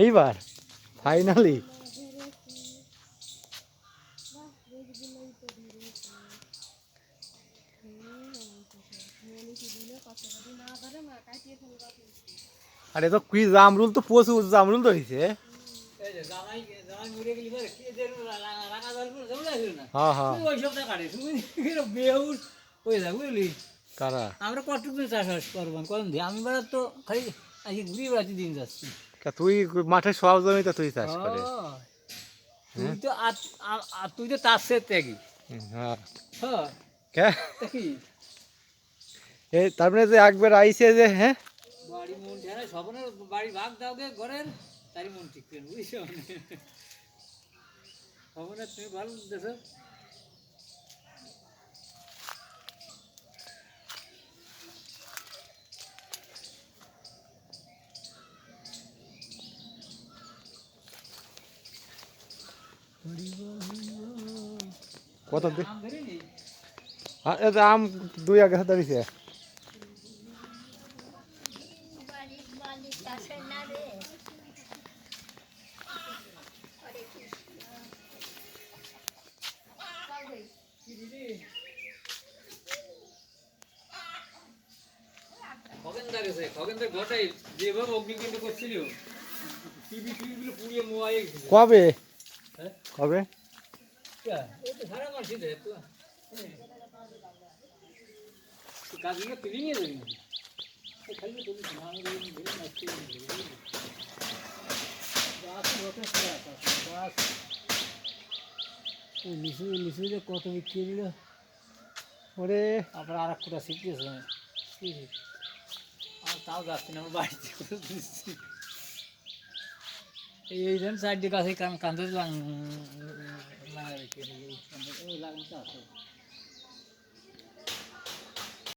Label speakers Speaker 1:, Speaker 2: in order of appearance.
Speaker 1: এইবার ফাইনালি আরে তো কি জামরুল তো প্রচুর জামরুল তো হয়েছে। হ্যাঁ হ্যাঁ কারা
Speaker 2: আমরা কতটুকু চাষবাস করবো কখন দিয়ে আমি বেড়া তো খালি আজকে ঘুরিয়ে বেড়াচ্ছি দিন যাচ্ছি।
Speaker 1: তুই মাঠে সব জমিতে তুই চাষ করে
Speaker 2: তুই তো তুই তো তার সে ত্যাগী।
Speaker 1: হ্যাঁ
Speaker 2: হ্যাঁ কি
Speaker 1: এই তার মানে যে একবার আইছে যে হ্যাঁ
Speaker 2: বাড়ি মন ঠেনা সবনের বাড়ি ভাগ দাও গে ঘরের তারই মন ঠিক করেন বুঝছো সবনের তুমি ভালো দেখো
Speaker 1: কত আম দুই আগে দাঁড়িয়েছে কবে কবে
Speaker 2: লিচু লিচু যে কত বিক্রি দিল
Speaker 1: ওরে
Speaker 2: আবার আর একটা শিখতেছে আর তাও যাচ্ছি না আমার বাড়িতে দিচ্ছি এই জন্য সাইড দিয়ে কাছে কান্দে লাগানো আছে